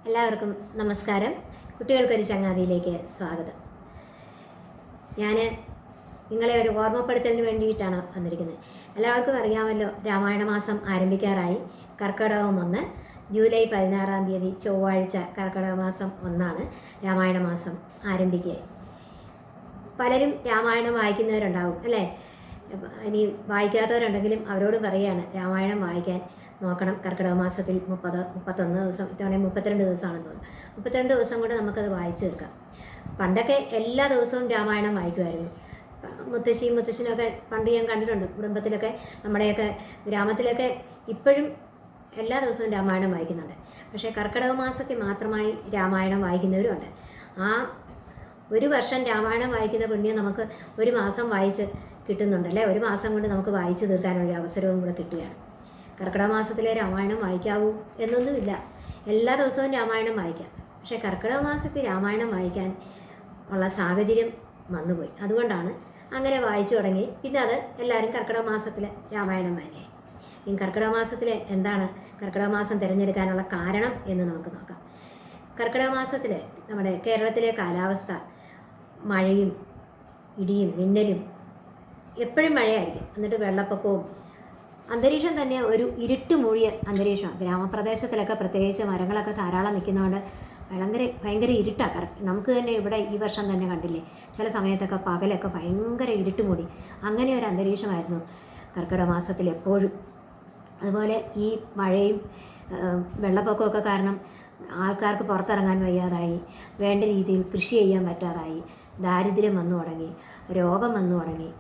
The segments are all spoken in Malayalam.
എല്ലാവർക്കും നമസ്കാരം. കുട്ടികൾക്കൊരു ചങ്ങാതിയിലേക്ക് സ്വാഗതം. ഞാൻ നിങ്ങളെ ഒരു ഓർമ്മപ്പെടുത്തലിന് വേണ്ടിയിട്ടാണ് വന്നിരിക്കുന്നത്. എല്ലാവർക്കും അറിയാമല്ലോ, രാമായണ മാസം ആരംഭിക്കാറായി. കർക്കിടകം 1 ജൂലൈ 16-ാം തീയതി ചൊവ്വാഴ്ച കർക്കിടക മാസം 1 രാമായണ മാസം ആരംഭിക്കുക. പലരും രാമായണം വായിക്കുന്നവരുണ്ടാവും അല്ലേ? ഇനി വായിക്കാത്തവരുണ്ടെങ്കിലും അവരോട് പറയുകയാണ്, രാമായണം വായിക്കാൻ നോക്കണം. കർക്കിടക മാസത്തിൽ 31 ദിവസം, ഇത്തവണ 32 ദിവസമാണെന്ന് തോന്നുന്നു. 32 ദിവസം കൊണ്ട് നമുക്കത് വായിച്ചു തീർക്കാം. പണ്ടൊക്കെ എല്ലാ ദിവസവും രാമായണം വായിക്കുമായിരുന്നു. മുത്തശ്ശനൊക്കെ പണ്ട് ഞാൻ കണ്ടിട്ടുണ്ട്. കുടുംബത്തിലൊക്കെ, നമ്മുടെയൊക്കെ ഗ്രാമത്തിലൊക്കെ ഇപ്പോഴും എല്ലാ ദിവസവും രാമായണം വായിക്കുന്നുണ്ട്. പക്ഷേ കർക്കിടക മാസത്തിൽ മാത്രമായി രാമായണം വായിക്കുന്നവരുമുണ്ട്. ആ ഒരു വർഷം രാമായണം വായിക്കുന്ന പുണ്യം നമുക്ക് ഒരു മാസം വായിച്ച് കിട്ടുന്നുണ്ടല്ലേ. ഒരു മാസം കൊണ്ട് നമുക്ക് വായിച്ചു തീർക്കാനൊരു അവസരവും കൂടെ കിട്ടുകയാണ്. കർക്കിടക മാസത്തിലെ രാമായണം വായിക്കാവൂ എന്നൊന്നുമില്ല, എല്ലാ ദിവസവും രാമായണം വായിക്കാം. പക്ഷേ കർക്കിടക മാസത്തിൽ രാമായണം വായിക്കാൻ ഉള്ള സാഹചര്യം വന്നുപോയി. അതുകൊണ്ടാണ് അങ്ങനെ വായിച്ചു തുടങ്ങി. പിന്നെ അത് എല്ലാവരും കർക്കിടക മാസത്തിൽ രാമായണം വായിക്കുക. ഈ കർക്കിടക മാസത്തിൽ എന്താണ് കർക്കിടക മാസം തിരഞ്ഞെടുക്കാനുള്ള കാരണം എന്ന് നമുക്ക് നോക്കാം. കർക്കിടക മാസത്തിൽ നമ്മുടെ കേരളത്തിലെ കാലാവസ്ഥ മഴയും ഇടിയും മിന്നലും, എപ്പോഴും മഴയായിരിക്കും. എന്നിട്ട് വെള്ളപ്പൊക്കവും, അന്തരീക്ഷം തന്നെ ഒരു ഇരുട്ട് മൂടിയ അന്തരീക്ഷമാണ്. ഗ്രാമപ്രദേശത്തിലൊക്കെ പ്രത്യേകിച്ച് മരങ്ങളൊക്കെ ധാരാളം നിൽക്കുന്നതുകൊണ്ട് ഭയങ്കര ഇരുട്ടാണ്. നമുക്ക് തന്നെ ഇവിടെ ഈ വർഷം തന്നെ കണ്ടില്ലേ, ചില സമയത്തൊക്കെ പകലൊക്കെ ഭയങ്കര ഇരുട്ട് മൂടി. അങ്ങനെ ഒരു അന്തരീക്ഷമായിരുന്നു കർക്കിടക മാസത്തിൽ എപ്പോഴും. അതുപോലെ ഈ മഴയും വെള്ളപ്പൊക്കമൊക്കെ കാരണം ആൾക്കാർക്ക് പുറത്തിറങ്ങാൻ വയ്യാതായി, വേണ്ട രീതിയിൽ കൃഷി ചെയ്യാൻ പറ്റാതായി, ദാരിദ്ര്യം വന്നു തുടങ്ങി, രോഗം വന്നു തുടങ്ങി.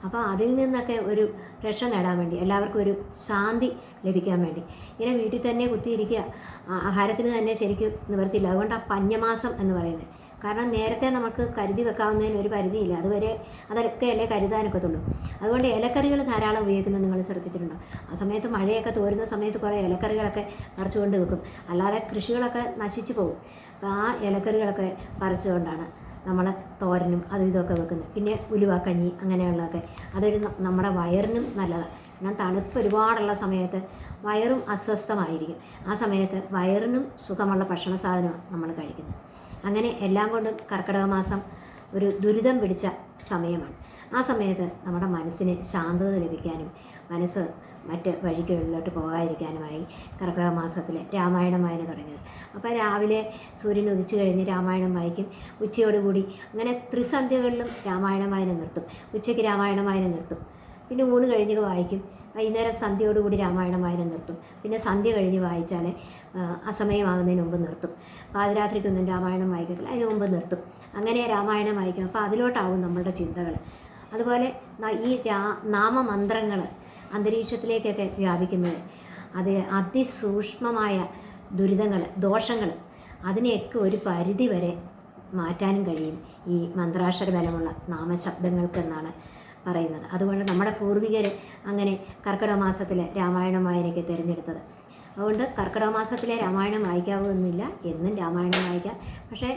അപ്പോൾ അതിൽ നിന്നൊക്കെ ഒരു രക്ഷ നേടാൻ വേണ്ടി, എല്ലാവർക്കും ഒരു ശാന്തി ലഭിക്കാൻ വേണ്ടി ഇങ്ങനെ വീട്ടിൽ തന്നെ കുത്തിയിരിക്കുക, ആഹാരത്തിന് തന്നെ ശരിക്കും നിവർത്തിയില്ല. അതുകൊണ്ടാണ് പഞ്ഞമാസം എന്ന് പറയുന്നത്. കാരണം നേരത്തെ നമുക്ക് കരുതി വെക്കാവുന്നതിന് ഒരു പരിധിയില്ല. അതൊക്കെ അല്ലേ കരുതാനൊക്കത്തുള്ളൂ. അതുകൊണ്ട് ഇലക്കറികൾ ധാരാളം ഉപയോഗിക്കുന്നത് നിങ്ങൾ ശ്രദ്ധിച്ചിട്ടുണ്ടോ? ആ സമയത്ത് മഴയൊക്കെ തോരുന്ന സമയത്ത് കുറേ ഇലക്കറികളൊക്കെ പറിച്ചുകൊണ്ട് വെക്കും. അല്ലാതെ കൃഷികളൊക്കെ നശിച്ചു പോകും. അപ്പോൾ ആ ഇലക്കറികളൊക്കെ പറിച്ചുകൊണ്ടാണ് നമ്മൾ തോരനും അതും ഇതൊക്കെ വെക്കുന്നത്. പിന്നെ ഉലുവാക്കഞ്ഞി അങ്ങനെയുള്ളതൊക്കെ, അതൊരു നമ്മുടെ വയറിനും നല്ലതാണ്. എന്നാൽ തണുപ്പ് ഒരുപാടുള്ള സമയത്ത് വയറും അസ്വസ്ഥമായിരിക്കും. ആ സമയത്ത് വയറിനും സുഖമുള്ള ഭക്ഷണ സാധനമാണ് നമ്മൾ കഴിക്കുന്നത്. അങ്ങനെ എല്ലാം കൊണ്ടും കർക്കിടക മാസം ഒരു ദുരിതം പിടിച്ച സമയമാണ്. ആ സമയത്ത് നമ്മുടെ മനസ്സിന് ശാന്തത ലഭിക്കാനും മനസ്സ് മറ്റ് വഴികളിലോട്ട് പോകാതിരിക്കാനുമായി കർക്കിടക മാസത്തിൽ രാമായണം വായന തുടങ്ങിയത്. അപ്പോൾ രാവിലെ സൂര്യൻ ഉദിച്ചു കഴിഞ്ഞ് രാമായണം വായിക്കും. ഉച്ചയോടുകൂടി അങ്ങനെ ത്രിസന്ധ്യകളിലും രാമായണം വായന നിർത്തും. ഉച്ചയ്ക്ക് രാമായണം വായന നിർത്തും. പിന്നെ ഊണ് കഴിഞ്ഞ് വായിക്കും. വൈകുന്നേരം സന്ധ്യയോടുകൂടി രാമായണം വായന നിർത്തും. പിന്നെ സന്ധ്യ കഴിഞ്ഞ് വായിച്ചാൽ അസമയമാകുന്നതിന് മുമ്പ് നിർത്തും. പാതിരാത്രിക്കൊന്നും രാമായണം വായിക്കത്തില്ല, അതിന് മുമ്പ് നിർത്തും. അങ്ങനെ രാമായണം വായിക്കും. അപ്പോൾ അതിലോട്ടാവും നമ്മളുടെ ചിന്തകൾ. അതുപോലെ ഈ നാമമന്ത്രങ്ങൾ അന്തരീക്ഷത്തിലേക്കൊക്കെ വ്യാപിക്കുമ്പോൾ അത് അതിസൂക്ഷ്മമായ ദുരിതങ്ങൾ, ദോഷങ്ങൾ, അതിനെയൊക്കെ ഒരു പരിധി വരെ മാറ്റാനും കഴിയും ഈ മന്ത്രാക്ഷര ബലമുള്ള നാമശബ്ദങ്ങൾക്കെന്നാണ് പറയുന്നത്. അതുകൊണ്ട് നമ്മുടെ പൂർവികർ അങ്ങനെ കർക്കിടക മാസത്തിൽ രാമായണം വായനയ്ക്ക് തിരഞ്ഞെടുത്തത്. അതുകൊണ്ട് കർക്കിടക മാസത്തിലെ രാമായണം വായിക്കാവുന്നില്ല, എന്നും രാമായണം വായിക്കാം. പക്ഷേ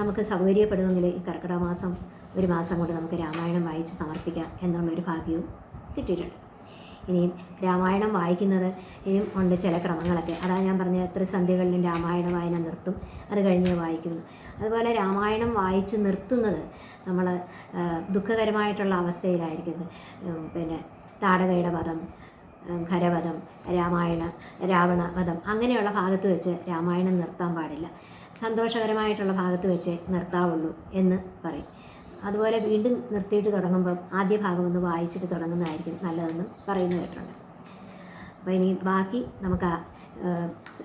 നമുക്ക് സൗകര്യപ്പെടുമെങ്കിൽ ഈ കർക്കിടക മാസം ഒരു മാസം കൊണ്ട് നമുക്ക് രാമായണം വായിച്ച് സമർപ്പിക്കാം എന്നുള്ളൊരു ഭാഗ്യവും കിട്ടിയിട്ടുണ്ട്. ഇനിയും രാമായണം വായിക്കുന്നത് ഇനിയും ഉണ്ട് ചില ക്രമങ്ങളൊക്കെ. അതാണ് ഞാൻ പറഞ്ഞത്, ത്രിസന്ധ്യകളിലും രാമായണ വായന നിർത്തും, അത് കഴിഞ്ഞ് വായിക്കുന്നു. അതുപോലെ രാമായണം വായിച്ച് നിർത്തുന്നത് നമ്മൾ ദുഃഖകരമായിട്ടുള്ള അവസ്ഥയിലായിരിക്കുന്നത്. പിന്നെ താടകയുടെ വധം, ഖരവധം, രാവണ വധം അങ്ങനെയുള്ള ഭാഗത്ത് വെച്ച് രാമായണം നിർത്താൻ പാടില്ല. സന്തോഷകരമായിട്ടുള്ള ഭാഗത്ത് വെച്ച് നിർത്താവുള്ളൂ എന്ന് പറയും. അതുപോലെ വീണ്ടും നിർത്തിയിട്ട് തുടങ്ങുമ്പം ആദ്യ ഭാഗം ഒന്ന് വായിച്ചിട്ട് തുടങ്ങുന്നതായിരിക്കും നല്ലതെന്നും പറയുന്നത് കേട്ടിട്ടുണ്ട്. അപ്പോൾ ഇനി ബാക്കി നമുക്ക്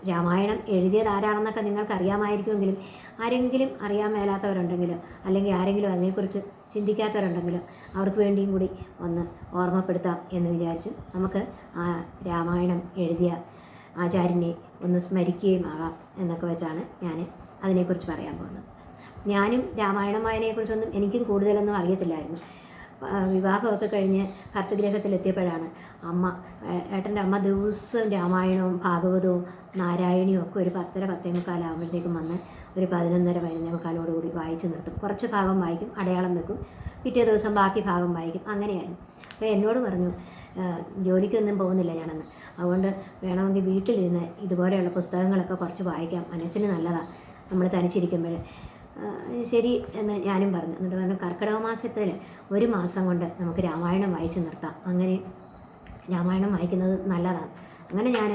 രാമായണം എഴുതിയത് ആരാണെന്നൊക്കെ നിങ്ങൾക്ക് അറിയാമായിരിക്കുമെങ്കിലും ആരെങ്കിലും അറിയാൻ മേലാത്തവരുണ്ടെങ്കിലോ അല്ലെങ്കിൽ ആരെങ്കിലും അതിനെക്കുറിച്ച് ചിന്തിക്കാത്തവരുണ്ടെങ്കിലോ അവർക്ക് വേണ്ടിയും കൂടി ഒന്ന് ഓർമ്മപ്പെടുത്താം എന്ന് വിചാരിച്ചു നമുക്ക് ആ രാമായണം എഴുതിയ ആചാര്യനെ ഒന്ന് സ്മരിക്കുകയും ആകാം എന്നൊക്കെ വെച്ചാണ് ഞാൻ അതിനെക്കുറിച്ച് പറയാൻ പോകുന്നത്. ഞാനും രാമായണം വായനയെക്കുറിച്ചൊന്നും എനിക്കും കൂടുതലൊന്നും അറിയത്തില്ലായിരുന്നു. വിവാഹമൊക്കെ കഴിഞ്ഞ് ഭർത്തൃഗ്രഹത്തിലെത്തിയപ്പോഴാണ് ഏട്ടൻ്റെ അമ്മ ദിവസവും രാമായണവും ഭാഗവതവും നാരായണിയും ഒക്കെ ഒരു 10:30-10:45 ആകുമ്പോഴത്തേക്കും വന്ന് ഒരു 11:30-11:45 വായിച്ച് നിർത്തും. കുറച്ച് ഭാഗം വായിക്കും, അടയാളം വെക്കും, പിറ്റേ ദിവസം ബാക്കി ഭാഗം വായിക്കും. അങ്ങനെയായിരുന്നു. അപ്പോൾ എന്നോട് പറഞ്ഞു, ജോലിക്കൊന്നും പോകുന്നില്ല ഞാനന്ന്. അതുകൊണ്ട് വേണമെങ്കിൽ വീട്ടിലിരുന്ന് ഇതുപോലെയുള്ള പുസ്തകങ്ങളൊക്കെ കുറച്ച് വായിക്കാം, മനസ്സിന് നല്ലതാണ് നമ്മൾ തനിച്ചിരിക്കുമ്പോൾ. ശരി എന്ന് ഞാനും പറഞ്ഞു. എന്നിട്ട് പറഞ്ഞു, കർക്കിടക മാസത്തിൽ 1 മാസം കൊണ്ട് നമുക്ക് രാമായണം വായിച്ചു നിർത്താം, അങ്ങനെ രാമായണം വായിക്കുന്നത് നല്ലതാണ്. അങ്ങനെ ഞാൻ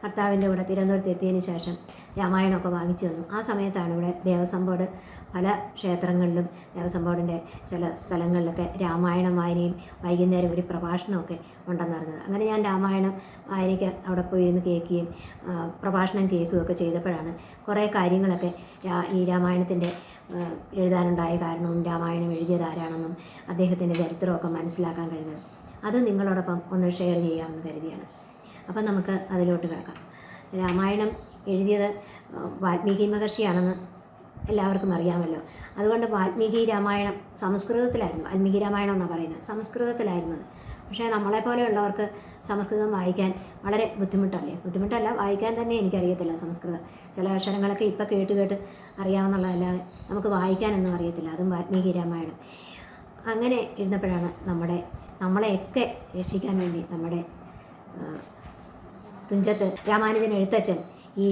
ഭർത്താവിൻ്റെ കൂടെ തിരുവനന്തപുരത്ത് എത്തിയതിന് ശേഷം രാമായണമൊക്കെ വാങ്ങിച്ചു വന്നു. ആ സമയത്താണ് ഇവിടെ ദേവസ്വം ബോർഡ് പല ക്ഷേത്രങ്ങളിലും ദേവസ്വം ബോർഡിൻ്റെ ചില സ്ഥലങ്ങളിലൊക്കെ രാമായണം വായനയും വൈകുന്നേരം ഒരു പ്രഭാഷണമൊക്കെ ഉണ്ടെന്ന് അറിഞ്ഞത്. അങ്ങനെ ഞാൻ രാമായണം വായനയ്ക്ക് അവിടെ പോയി ഇരുന്ന് കേൾക്കുകയും പ്രഭാഷണം കേൾക്കുകയൊക്കെ ചെയ്തപ്പോഴാണ് കുറേ കാര്യങ്ങളൊക്കെ ഈ രാമായണത്തിൻ്റെ എഴുതാനുണ്ടായ കാരണവും രാമായണം എഴുതിയത് ആരാണെന്നും അദ്ദേഹത്തിൻ്റെ ചരിത്രമൊക്കെ മനസ്സിലാക്കാൻ കഴിഞ്ഞത്. അത് നിങ്ങളോടൊപ്പം ഒന്ന് ഷെയർ ചെയ്യാമെന്ന് കരുതിയാണ്. അപ്പം നമുക്ക് അതിലോട്ട് കിടക്കാം. രാമായണം എഴുതിയത് വാൽമീകി മഹർഷിയാണെന്ന് എല്ലാവർക്കും അറിയാമല്ലോ. അതുകൊണ്ട് വാൽമീകി രാമായണം സംസ്കൃതത്തിലായിരുന്നു. വാൽമീകി രാമായണം എന്നാണ് പറയുന്നത്, സംസ്കൃതത്തിലായിരുന്നത്. പക്ഷേ നമ്മളെപ്പോലെയുള്ളവർക്ക് സംസ്കൃതം വായിക്കാൻ വളരെ ബുദ്ധിമുട്ടല്ല, വായിക്കാൻ തന്നെ എനിക്കറിയത്തില്ല സംസ്കൃതം. ചില അക്ഷരങ്ങളൊക്കെ ഇപ്പം കേട്ട് അറിയാമെന്നുള്ളതല്ലാതെ നമുക്ക് വായിക്കാനൊന്നും അറിയത്തില്ല. അതും വാൽമീകി രാമായണം. അങ്ങനെ ഇരുന്നപ്പോഴാണ് നമ്മളെയൊക്കെ രക്ഷിക്കാൻ വേണ്ടി നമ്മുടെ തുഞ്ചത്ത് രാമാനുജൻ എഴുത്തച്ഛൻ ഈ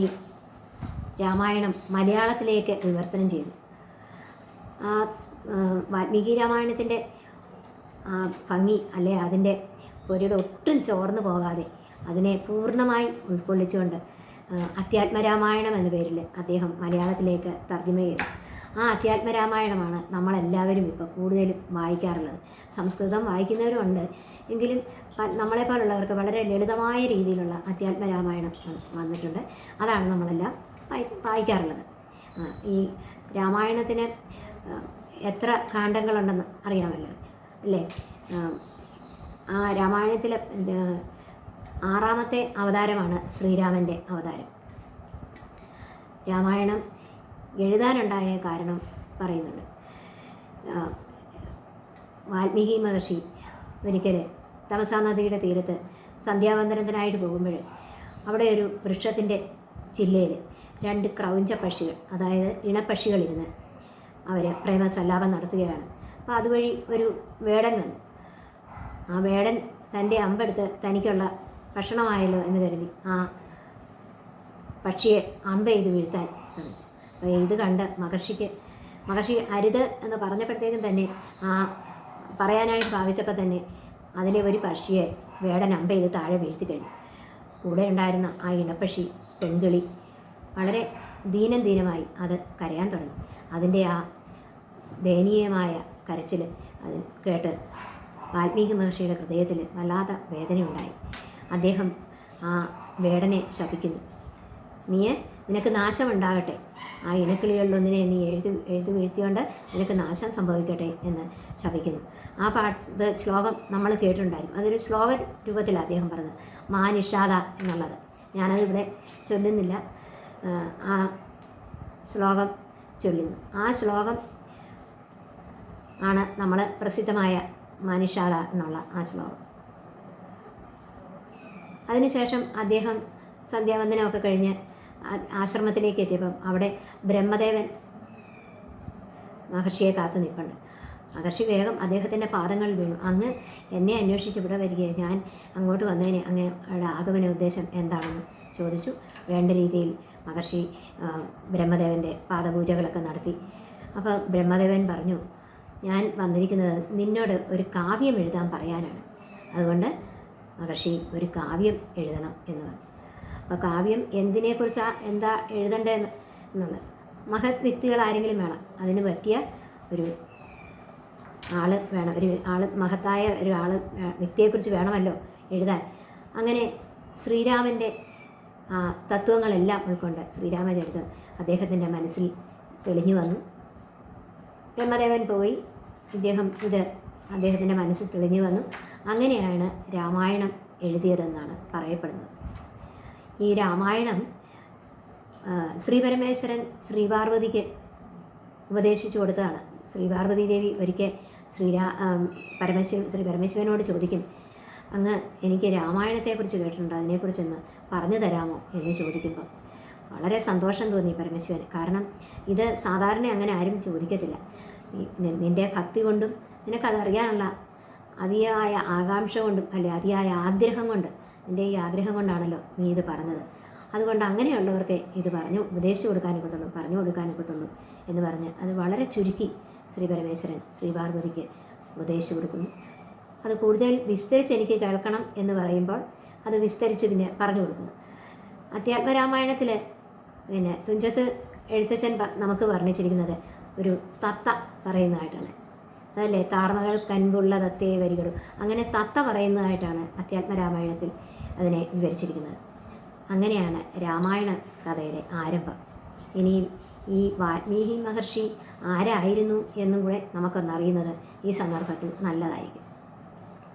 രാമായണം മലയാളത്തിലേക്ക് വിവർത്തനം ചെയ്തു. ആ വാൽമീകി രാമായണത്തിൻ്റെ ഭംഗി അല്ലെ അതിൻ്റെ പൊരുൾ ഒട്ടും ചോർന്നു പോകാതെ അതിനെ പൂർണ്ണമായി ഉൾക്കൊള്ളിച്ചുകൊണ്ട് അധ്യാത്മരാമായണം എന്ന പേരിൽ അദ്ദേഹം മലയാളത്തിലേക്ക് തർജ്ജമ ചെയ്തു. ആ അധ്യാത്മരാമായണമാണ് നമ്മളെല്ലാവരും ഇപ്പോൾ കൂടുതലും വായിക്കാറുള്ളത്. സംസ്കൃതം വായിക്കുന്നവരുമുണ്ട്, എങ്കിലും നമ്മളെപ്പോലുള്ളവർക്ക് വളരെ ലളിതമായ രീതിയിലുള്ള അധ്യാത്മരാമായണം വന്നിട്ടുണ്ട്. അതാണ് നമ്മളെല്ലാം വായിക്കാറുള്ളത്. ഈ രാമായണത്തിന് എത്ര കാണ്ഡങ്ങളുണ്ടെന്ന് അറിയാമല്ലോ അല്ലേ? ആ രാമായണത്തിലെ 6ാമത്തെ അവതാരമാണ് ശ്രീരാമൻ്റെ അവതാരം. രാമായണം എഴുതാനുണ്ടായ കാരണം പറയുന്നുണ്ട്. വാൽമീകി മഹർഷി ഒരിക്കൽ തമസാ നദിയുടെ തീരത്ത് സന്ധ്യാവന്ദനത്തിനായിട്ട് പോകുമ്പോൾ അവിടെ ഒരു വൃക്ഷത്തിൻ്റെ ചില്ലയിൽ 2 ക്രൗഞ്ച പക്ഷികൾ, അതായത് ഇണപ്പക്ഷികളിരുന്ന് അവർ പ്രേമസല്ലാപം നടത്തുകയാണ്. അപ്പോൾ അതുവഴി ഒരു വേടൻ വന്നു. ആ വേടൻ തൻ്റെ അമ്പെടുത്ത് തനിക്കുള്ള ഭക്ഷണമായല്ലോ എന്ന് കരുതി ആ പക്ഷിയെ അമ്പ ചെയ്ത് വീഴ്ത്താൻ ശ്രമിച്ചു. അപ്പോൾ ഇത് കണ്ട് മഹർഷി അരുത് എന്ന് പറഞ്ഞപ്പോഴത്തേക്കും തന്നെ ആ പറയാനായിട്ട് ഭാവിച്ചപ്പോൾ തന്നെ അതിലെ ഒരു പക്ഷിയെ വേടൻ അമ്പ ചെയ്ത് താഴെ വീഴ്ത്തി കഴിഞ്ഞു. കൂടെ ഉണ്ടായിരുന്ന ആ ഇണപ്പക്ഷി പെൺകിളി വളരെ ദീനമായി അത് കരയാൻ തുടങ്ങി. അതിൻ്റെ ആ ദയനീയമായ കരച്ചിൽ അത് കേട്ട് വാൽമീകി മഹർഷിയുടെ ഹൃദയത്തിൽ വല്ലാത്ത വേദനയുണ്ടായി. അദ്ദേഹം ആ വേടനെ ശപിക്കുന്നു. നിനക്ക് നാശമുണ്ടാകട്ടെ, ആ ഇണക്കിളികളിലൊന്നിനെ നീ എഴുതി വീഴ്ത്തിക്കൊണ്ട് നിനക്ക് നാശം സംഭവിക്കട്ടെ എന്ന് ശപിക്കുന്നു. ആ ശ്ലോകം നമ്മൾ കേട്ടിട്ടുണ്ടായിരുന്നു. അതൊരു ശ്ലോക രൂപത്തിലാണ് അദ്ദേഹം പറഞ്ഞത്, മാ നിഷാദ എന്നുള്ളത്. ഞാനതിവിടെ ചൊല്ലുന്നില്ല, ആ ശ്ലോകം ചൊല്ലുന്നു. ആ ശ്ലോകം ആണ് നമ്മൾ പ്രസിദ്ധമായ മാനിഷാദ എന്നുള്ള ആ ശ്ലോകം. അതിനുശേഷം അദ്ദേഹം സന്ധ്യാവന്ദനമൊക്കെ കഴിഞ്ഞ് ആശ്രമത്തിലേക്ക് എത്തിയപ്പം അവിടെ ബ്രഹ്മദേവൻ മഹർഷിയെ കാത്തു നിൽപ്പുണ്ട്. മഹർഷി വേഗം അദ്ദേഹത്തിൻ്റെ പാദങ്ങളിൽ വീണു. അങ്ങ് എന്നെ അന്വേഷിച്ച് ഇവിടെ വരികയെ, ഞാൻ അങ്ങോട്ട് വന്നതിന് അങ്ങയുടെ ആഗമന ഉദ്ദേശം എന്താണെന്ന് ചോദിച്ചു. വേണ്ട രീതിയിൽ മഹർഷി ബ്രഹ്മദേവൻ്റെ പാദപൂജകളൊക്കെ നടത്തി. അപ്പോൾ ബ്രഹ്മദേവൻ പറഞ്ഞു, ഞാൻ വന്നിരിക്കുന്നത് നിന്നോട് ഒരു കാവ്യം എഴുതാൻ പറയാനാണ്. അതുകൊണ്ട് മഹർഷി ഒരു കാവ്യം എഴുതണം എന്ന് പറഞ്ഞു. അപ്പോൾ കാവ്യം എന്തിനെക്കുറിച്ചാണ്, എന്താ എഴുതേണ്ടതെന്ന് എന്നുള്ളത് മഹത് വ്യക്തികൾ ആരെങ്കിലും വേണം, അതിന് പറ്റിയ ഒരു ആൾ വേണം, ഒരു ആൾ മഹത്തായ ഒരു ആൾ വ്യക്തിയെക്കുറിച്ച് വേണമല്ലോ എഴുതാൻ. അങ്ങനെ ശ്രീരാമൻ്റെ തത്വങ്ങളെല്ലാം ഉൾക്കൊണ്ട് ശ്രീരാമചരിതം അദ്ദേഹത്തിൻ്റെ മനസ്സിൽ തെളിഞ്ഞു വന്നു. ബ്രഹ്മദേവൻ പോയി, അദ്ദേഹത്തിൻ്റെ മനസ്സിൽ തെളിഞ്ഞു വന്നു. അങ്ങനെയാണ് രാമായണം എഴുതിയതെന്നാണ് പറയപ്പെടുന്നത്. ഈ രാമായണം ശ്രീപരമേശ്വരൻ ശ്രീപാർവതിക്ക് ഉപദേശിച്ചു കൊടുത്തതാണ്. ശ്രീപാർവതി ദേവി ഒരിക്കൽ ശ്രീ പരമേശ്വരനോട് ചോദിക്കും, അങ്ങ് എനിക്ക് രാമായണത്തെക്കുറിച്ച് കേട്ടിട്ടുണ്ട്, അതിനെക്കുറിച്ചൊന്ന് പറഞ്ഞു തരാമോ എന്ന് ചോദിക്കുമ്പോൾ വളരെ സന്തോഷം തോന്നി പരമേശ്വരൻ. കാരണം ഇത് സാധാരണ അങ്ങനെ ആരും ചോദിക്കത്തില്ല. നിൻ്റെ ഭക്തി കൊണ്ടും നിനക്കതറിയാനുള്ള അതിയായ ആകാംക്ഷ കൊണ്ടും അല്ലെ അതിയായ ആഗ്രഹം കൊണ്ട്, നിൻ്റെ ഈ ആഗ്രഹം കൊണ്ടാണല്ലോ നീ ഇത് പറഞ്ഞത്. അതുകൊണ്ട് അങ്ങനെയുള്ളവർക്ക് ഇത് ഉപദേശിച്ചു കൊടുക്കാനൊക്കത്തുള്ളൂ, പറഞ്ഞു കൊടുക്കാനൊക്കത്തുള്ളൂ എന്ന് പറഞ്ഞ് അത് വളരെ ചുരുക്കി ശ്രീ പരമേശ്വരൻ ശ്രീ പാർവതിക്ക് ഉപദേശിച്ചു കൊടുക്കുന്നു. അത് കൂടുതൽ വിസ്തരിച്ച് എനിക്ക് കേൾക്കണം എന്ന് പറയുമ്പോൾ അത് വിസ്തരിച്ച് പിന്നെ പറഞ്ഞു കൊടുക്കുന്നു. അധ്യാത്മരാമായണത്തിൽ പിന്നെ തുഞ്ചത്ത് എഴുത്തച്ഛൻ നമുക്ക് വർണ്ണിച്ചിരിക്കുന്നത് ഒരു തത്ത പറയുന്നതായിട്ടാണ്. അതല്ലേ, താർമകൾ കൻപുള്ള തത്തേ വരികളും, അങ്ങനെ തത്ത പറയുന്നതായിട്ടാണ് അധ്യാത്മരാമായണത്തിൽ അതിനെ വിവരിച്ചിരിക്കുന്നത്. അങ്ങനെയാണ് രാമായണ കഥയുടെ ആരംഭം. ഇനിയും ഈ വാൽമീകി മഹർഷി ആരായിരുന്നു എന്നും കൂടെ നമുക്കൊന്നറിയുന്നത് ഈ സന്ദർഭത്തിൽ നല്ലതായിരിക്കും.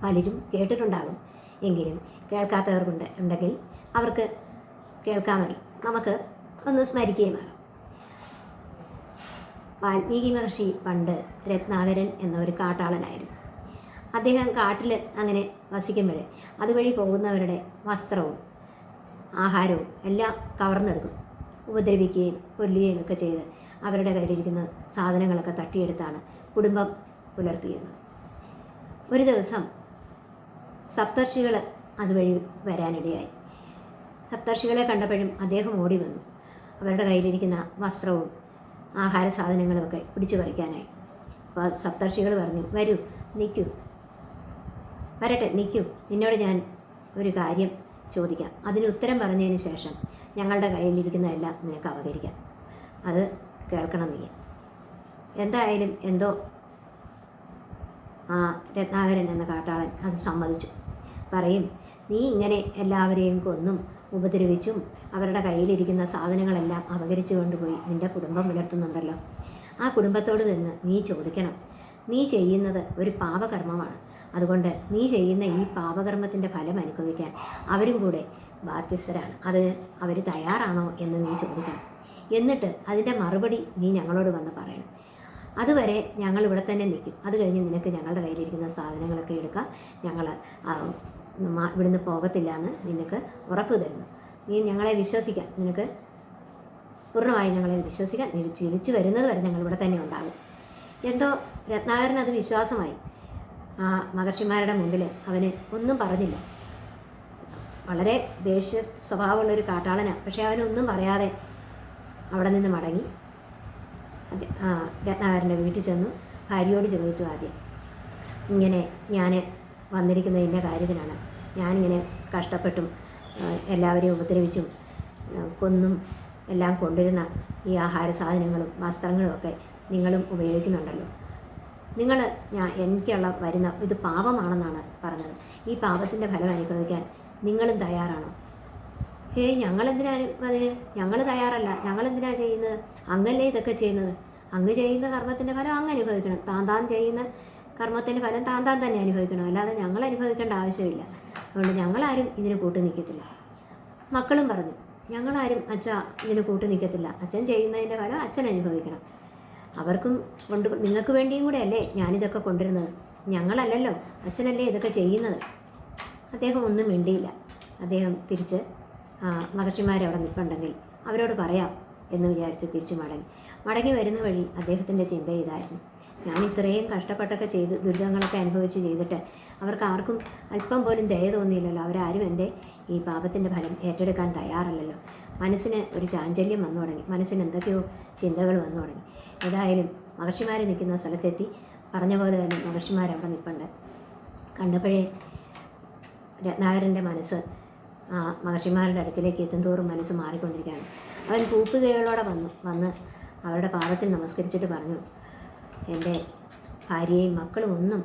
പലരും കേട്ടിട്ടുണ്ടാകും, എങ്കിലും ഉണ്ടെങ്കിൽ അവർക്ക് കേൾക്കാമല്ലോ, നമുക്ക് ഒന്ന് സ്മരിക്കുകയുമാകാം. വാൽമീകി മഹർഷി പണ്ട് രത്നാകരൻ എന്ന ഒരു കാട്ടാളനായിരുന്നു. അദ്ദേഹം കാട്ടിൽ അങ്ങനെ വസിക്കുമ്പോൾ അതുവഴി പോകുന്നവരുടെ വസ്ത്രവും ആഹാരവും എല്ലാം കവർന്നെടുക്കും, ഉപദ്രവിക്കുകയും കൊല്ലുകയും ഒക്കെ ചെയ്ത് അവരുടെ കയ്യിലിരിക്കുന്ന സാധനങ്ങളൊക്കെ തട്ടിയെടുത്താണ് കുടുംബം പുലർത്തിയിരുന്നത്. ഒരു ദിവസം സപ്തർഷികൾ അതുവഴി വരാനിടയായി. സപ്തർഷികളെ കണ്ടപ്പോഴും അദ്ദേഹം ഓടി വന്നു, അവരുടെ കയ്യിലിരിക്കുന്ന വസ്ത്രവും ആഹാര സാധനങ്ങളുമൊക്കെ പിടിച്ചു പറിക്കാനായി. അപ്പോൾ സപ്തർഷികൾ പറഞ്ഞു, വരൂ, നിൽക്കൂ, വരട്ടെ, നിൽക്കൂ, നിന്നോട് ഞാൻ ഒരു കാര്യം ചോദിക്കാം. അതിന് ഉത്തരം പറഞ്ഞതിന് ശേഷം ഞങ്ങളുടെ കയ്യിലിരിക്കുന്നതെല്ലാം നിനക്ക് അപകരിക്കാം. അത് കേൾക്കണം നീ. എന്തായാലും എന്തോ ആ രത്നാകരൻ എന്ന കാട്ടാളൻ അത് സമ്മതിച്ചു. പറയും, നീ ഇങ്ങനെ എല്ലാവരെയും കൊന്നും ഉപദ്രവിച്ചും അവരുടെ കയ്യിലിരിക്കുന്ന സാധനങ്ങളെല്ലാം അപകരിച്ചു കൊണ്ടുപോയി നിൻ്റെ കുടുംബം പുലർത്തുന്നുണ്ടല്ലോ. ആ കുടുംബത്തോട് നിന്ന് നീ ചോദിക്കണം, നീ ചെയ്യുന്നത് ഒരു പാപകർമ്മമാണ്. അതുകൊണ്ട് നീ ചെയ്യുന്ന ഈ പാപകർമ്മത്തിൻ്റെ ഫലം അനുഭവിക്കാൻ അവരും കൂടെ ബാധ്യസ്ഥരാണ്. അത് അവർ തയ്യാറാണോ എന്ന് നീ ചോദിക്കണം. എന്നിട്ട് അതിൻ്റെ മറുപടി നീ ഞങ്ങളോട് വന്ന് പറയണം. അതുവരെ ഞങ്ങൾ ഇവിടെ തന്നെ നിൽക്കും. അത് കഴിഞ്ഞ് നിനക്ക് ഞങ്ങളുടെ കയ്യിലിരിക്കുന്ന സാധനങ്ങളൊക്കെ എടുക്കാം, ഞങ്ങൾ ഇവിടുന്ന് പോകത്തില്ല എന്ന് നിനക്ക് ഉറപ്പ് തരുന്നു. നീ ഞങ്ങളെ വിശ്വസിക്കാം, നിനക്ക് പൂർണ്ണമായും ഞങ്ങളെ വിശ്വസിക്കാം. നീ ചിരിച്ചു വരുന്നത് വരെ ഞങ്ങൾ ഇവിടെ തന്നെ ഉണ്ടാകും. എന്തോ രത്നാകരൻ അത് വിശ്വാസമായി. ആ മഹർഷിമാരുടെ മുമ്പിൽ അവന് ഒന്നും പറഞ്ഞില്ല. വളരെ ദേഷ്യ സ്വഭാവമുള്ളൊരു കാട്ടാളനാണ്. പക്ഷേ അവനൊന്നും പറയാതെ അവിടെ നിന്ന് മടങ്ങി രത്നാകരൻ്റെ വീട്ടിൽ ചെന്നു ഭാര്യയോട് ചോദിച്ചു. ആദ്യം ഇങ്ങനെ ഞാൻ വന്നിരിക്കുന്ന ഇന്ന കാര്യത്തിനാണ്, ഞാനിങ്ങനെ കഷ്ടപ്പെട്ടും എല്ലാവരെയും ഉപദ്രവിച്ചും കൊന്നും എല്ലാം കൊണ്ടുവരുന്ന ഈ ആഹാര സാധനങ്ങളും വസ്ത്രങ്ങളും ഒക്കെ നിങ്ങളും ഉപയോഗിക്കുന്നുണ്ടല്ലോ. എനിക്കുള്ള വരുന്ന ഇത് പാപമാണെന്നാണ് പറഞ്ഞത്. ഈ പാപത്തിൻ്റെ ഫലം അനുഭവിക്കാൻ നിങ്ങളും തയ്യാറാണോ? ഞങ്ങൾ തയ്യാറല്ല. ഞങ്ങളെന്തിനാണ് ചെയ്യുന്നത്? അങ്ങല്ലേ ഇതൊക്കെ ചെയ്യുന്നത്. അങ്ങ് ചെയ്യുന്ന കർമ്മത്തിൻ്റെ ഫലം അങ്ങ് അനുഭവിക്കണം. താൻ ചെയ്യുന്ന കർമ്മത്തിൻ്റെ ഫലം താൻ തന്നെ അനുഭവിക്കണം, അല്ലാതെ ഞങ്ങൾ അനുഭവിക്കേണ്ട ആവശ്യമില്ല. അതുകൊണ്ട് ഞങ്ങളാരും ഇതിന് കൂട്ടു നിൽക്കത്തില്ല. മക്കളും പറഞ്ഞു, ഞങ്ങളാരും ഇതിന് കൂട്ടു നിൽക്കത്തില്ല. അച്ഛൻ ചെയ്യുന്നതിൻ്റെ ഫലം അച്ഛൻ അനുഭവിക്കണം. അവർക്കും നിങ്ങൾക്ക് വേണ്ടിയും കൂടെ അല്ലേ ഞാനിതൊക്കെ കൊണ്ടുവരുന്നത്, ഞങ്ങളല്ലല്ലോ, അച്ഛനല്ലേ ഇതൊക്കെ ചെയ്യുന്നത്. അദ്ദേഹം ഒന്നും മിണ്ടിയില്ല. അദ്ദേഹം തിരിച്ച് മഹർഷിമാരവിടെ നിൽപ്പുണ്ടെങ്കിൽ അവരോട് പറയാം എന്ന് വിചാരിച്ച് തിരിച്ചു മടങ്ങി വരുന്ന വഴി അദ്ദേഹത്തിൻ്റെ ചിന്ത ഇതായിരുന്നു, ഞാൻ ഇത്രയും കഷ്ടപ്പെട്ടൊക്കെ ചെയ്ത് ദുരിതങ്ങളൊക്കെ അനുഭവിച്ച് ചെയ്തിട്ട് അവർക്ക് ആർക്കും അല്പം പോലും ദയ തോന്നിയില്ലല്ലോ. അവരാരും എൻ്റെ ഈ പാപത്തിൻ്റെ ഫലം ഏറ്റെടുക്കാൻ തയ്യാറല്ലല്ലോ. മനസ്സിന് ഒരു ചാഞ്ചല്യം വന്നു തുടങ്ങി, മനസ്സിന് എന്തൊക്കെയോ ചിന്തകൾ വന്നു തുടങ്ങി. ഏതായാലും മഹർഷിമാർ നിൽക്കുന്ന സ്ഥലത്തെത്തി. പറഞ്ഞ പോലെ തന്നെ മഹർഷിമാരവിടെ നിൽപ്പുണ്ട്. കണ്ടപ്പോഴേ രത്നാകരൻ്റെ മനസ്സ് മഹർഷിമാരുടെ അടുക്കിലേക്ക് എത്തുന്തോറും മനസ്സ് മാറിക്കൊണ്ടിരിക്കുകയാണ്. അവൻ കൂപ്പുകൈകളോടെ വന്ന് അവരുടെ പാദത്തിൽ നമസ്കരിച്ചിട്ട് പറഞ്ഞു, എൻ്റെ ഭാര്യയും മക്കളും ഒന്നും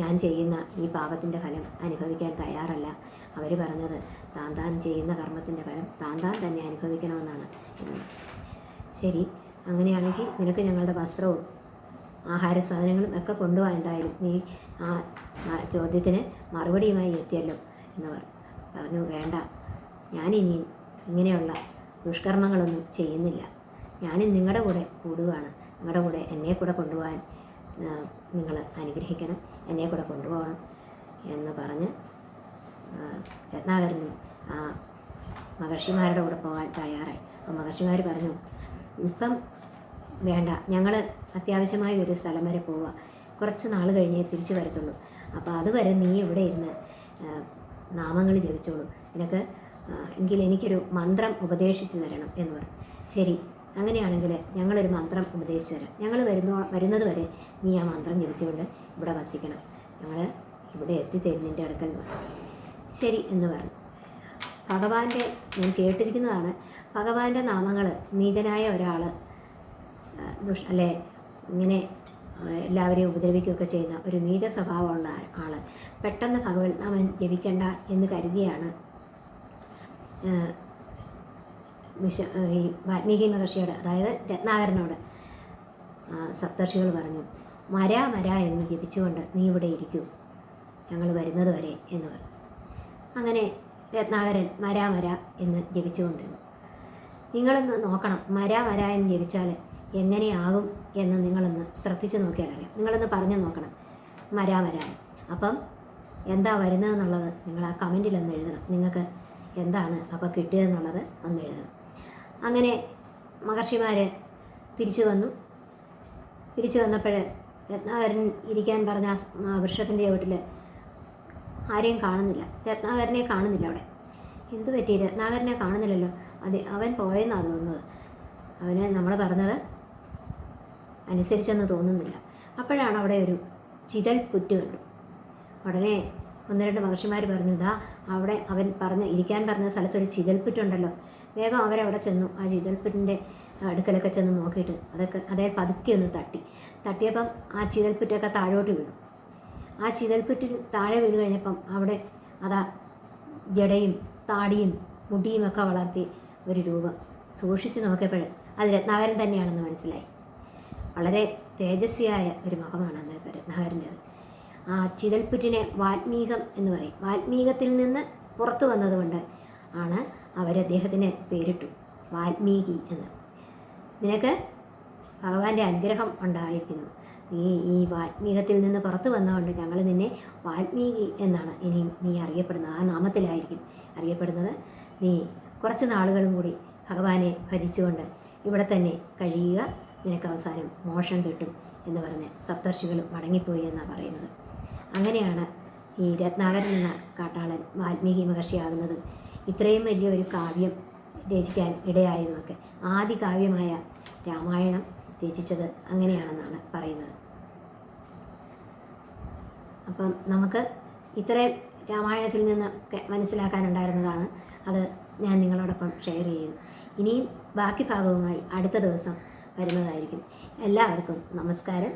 ഞാൻ ചെയ്യുന്ന ഈ പാപത്തിൻ്റെ ഫലം അനുഭവിക്കാൻ തയ്യാറല്ല. അവർ പറഞ്ഞത് താൻ ചെയ്യുന്ന കർമ്മത്തിൻ്റെ ഫലം താൻ തന്നെ അനുഭവിക്കണമെന്നാണ് എന്നത്. ശരി, അങ്ങനെയാണെങ്കിൽ നിനക്ക് ഞങ്ങളുടെ വസ്ത്രവും ആഹാര സാധനങ്ങളും ഒക്കെ കൊണ്ടുപോകാൻ, എന്തായാലും നീ ആ ചോദ്യത്തിന് മറുപടിയുമായി എത്തിയല്ലോ എന്ന് പറഞ്ഞു. വേണ്ട, ഞാനിനി ഇങ്ങനെയുള്ള ദുഷ്കർമ്മങ്ങളൊന്നും ചെയ്യുന്നില്ല. ഞാനും നിങ്ങളുടെ കൂടെ കൂടുകയാണ്. നിങ്ങളുടെ കൂടെ എന്നെ കൂടെ കൊണ്ടുപോകാൻ നിങ്ങൾ അനുഗ്രഹിക്കണം, എന്നെ കൂടെ കൊണ്ടുപോകണം എന്ന് പറഞ്ഞ് രത്നാകരനും ആ മഹർഷിമാരുടെ കൂടെ പോകാൻ തയ്യാറായി. അപ്പോൾ മഹർഷിമാർ പറഞ്ഞു, ഇപ്പം വേണ്ട, ഞങ്ങൾ അത്യാവശ്യമായി ഒരു സ്ഥലം വരെ പോവുക, കുറച്ച് നാൾ കഴിഞ്ഞേ തിരിച്ചു വരത്തുള്ളൂ. അപ്പോൾ അതുവരെ നീ ഇവിടെ ഇരുന്ന് നാമങ്ങൾ ജപിച്ചോളൂ, നിനക്ക് എങ്കിൽ എനിക്കൊരു മന്ത്രം ഉപദേശിച്ചു തരണം എന്ന് പറഞ്ഞു. ശരി, അങ്ങനെയാണെങ്കിൽ ഞങ്ങളൊരു മന്ത്രം ഉപദേശിച്ചു തരാം. ഞങ്ങൾ വരുന്നത് വരെ നീ ആ മന്ത്രം ജപിച്ചുകൊണ്ട് ഇവിടെ വസിക്കണം, ഞങ്ങൾ ഇവിടെ എത്തിത്തരും നിൻ്റെ അടുക്കൽ എന്ന് പറഞ്ഞു. ശരി എന്ന് പറഞ്ഞു. ഭഗവാന്റെ, ഞാൻ കേട്ടിരിക്കുന്നതാണ്, ഭഗവാന്റെ നാമങ്ങൾ നീചനായ ഒരാൾ അല്ലേ ഇങ്ങനെ എല്ലാവരെയും ഉപദ്രവിക്കുകയൊക്കെ ചെയ്യുന്ന ഒരു നീച സ്വഭാവമുള്ള ആൾ പെട്ടെന്ന് ഭഗവത് നാമം ജപിക്കണ്ട എന്ന് കരുതിയാണ് ഈ വാൽമീകി മഹർഷിയോട്, അതായത് രത്നാകരനോട് സപ്തർഷികൾ പറഞ്ഞു, മര മര എന്ന് ജപിച്ചുകൊണ്ട് നീ ഇവിടെ ഇരിക്കൂ, ഞങ്ങൾ വരുന്നത് വരെ എന്ന് പറഞ്ഞു. അങ്ങനെ രത്നാകരൻ മര മര എന്ന് ജപിച്ചുകൊണ്ടിരുന്നു. നിങ്ങളൊന്ന് നോക്കണം, മര മര എന്ന് ജപിച്ചാൽ എങ്ങനെയാകും എന്ന് നിങ്ങളൊന്ന് ശ്രദ്ധിച്ച് നോക്കിയാൽ അറിയാം. നിങ്ങളൊന്ന് പറഞ്ഞു നോക്കണം, മര മര. അപ്പം എന്താ വരുന്നതെന്നുള്ളത് നിങ്ങൾ ആ കമൻറ്റിലൊന്ന് എഴുതണം. നിങ്ങൾക്ക് എന്താണ് അപ്പോൾ കിട്ടിയതെന്നുള്ളത് ഒന്ന് എഴുതണം. അങ്ങനെ മഹർഷിമാർ തിരിച്ചു വന്നപ്പോൾ രത്നാകരൻ ഇരിക്കാൻ പറഞ്ഞ വൃക്ഷത്തിൻ്റെ ചുവട്ടിൽ ആരെയും കാണുന്നില്ല, രത്നാകരനെ കാണുന്നില്ല. അവിടെ എന്തു പറ്റി, രത്നാകരനെ കാണുന്നില്ലല്ലോ, അവൻ പോയെന്നാണ് തോന്നുന്നത്, അവന് നമ്മൾ പറഞ്ഞത് അനുസരിച്ചെന്ന് തോന്നുന്നില്ല. അപ്പോഴാണ് അവിടെ ഒരു ചിതൽ പുറ്റ് കണ്ടു. ഉടനെ ഒന്ന് രണ്ട് മഹർഷിമാർ പറഞ്ഞു, ഇതാ അവിടെ അവൻ ഇരിക്കാൻ പറഞ്ഞ സ്ഥലത്തൊരു ചിതൽപ്പുറ്റുണ്ടല്ലോ. വേഗം അവരവിടെ ചെന്നു. ആ ചിതൽപ്പുറ്റിൻ്റെ അടുക്കലൊക്കെ ചെന്ന് നോക്കിയിട്ട് അതേ പതുക്കെ ഒന്ന് തട്ടിയപ്പം ആ ചിതൽപ്പുറ്റൊക്കെ താഴോട്ട് വീണു. ആ ചിതൽപ്പുറ്റിൽ താഴെ വീണ് കഴിഞ്ഞപ്പം അവിടെ അതാ ജടയും താടിയും മുടിയും ഒക്കെ വളർത്തി ഒരു രൂപം. സൂക്ഷിച്ചു നോക്കിയപ്പോൾ അത് രത്നാകരൻ തന്നെയാണെന്ന് മനസ്സിലായി. വളരെ തേജസ്വിയായ ഒരു മുഖമാണ് അന്നേരം രത്നാകരൻ്റേത്. ആ ചിതൽപ്പുറ്റിനെ വാൽമീകം എന്ന് പറയും. വാൽമീകത്തിൽ നിന്ന് പുറത്തു വന്നതുകൊണ്ട് ആണ് അദ്ദേഹത്തിന് പേരിട്ടു വാൽമീകി എന്ന്. നിനക്ക് ഭഗവാന്റെ അനുഗ്രഹം ഉണ്ടായിരിക്കുന്നു, ഈ വാൽമീകത്തിൽ നിന്ന് പുറത്തു വന്നതുകൊണ്ട് ഞങ്ങൾ നിന്നെ വാൽമീകി എന്നാണ് ഇനിയും നീ അറിയപ്പെടുന്നത്. ആ നാമത്തിലായിരിക്കും അറിയപ്പെടുന്നത്. നീ കുറച്ച് നാളുകളും കൂടി ഭഗവാനെ ഭരിച്ചുകൊണ്ട് ഇവിടെ തന്നെ കഴിയുക, നിനക്ക് അവസാനം മോക്ഷം കിട്ടും എന്ന് പറഞ്ഞ് സപ്തർഷികൾ മടങ്ങിപ്പോയി എന്നാണ് പറയുന്നത്. അങ്ങനെയാണ് ഈ രത്നാകരൻ എന്ന കാട്ടാളൻ വാൽമീകി മഹർഷിയാകുന്നതും ഇത്രയും വലിയൊരു കാവ്യം രചിക്കാൻ ഇടയായതുമൊക്കെ. ആദ്യ കാവ്യമായ രാമായണം രചിച്ചത് അങ്ങനെയാണെന്നാണ് പറയുന്നത്. അപ്പം നമുക്ക് ഇത്രയും രാമായണത്തിൽ നിന്നൊക്കെ മനസ്സിലാക്കാനുണ്ടായിരുന്നതാണ്. അത് ഞാൻ നിങ്ങളോടൊപ്പം ഷെയർ ചെയ്യുന്നു. ഇനിയും ബാക്കി ഭാഗവുമായി അടുത്ത ദിവസം വരുന്നതായിരിക്കും. എല്ലാവർക്കും നമസ്കാരം.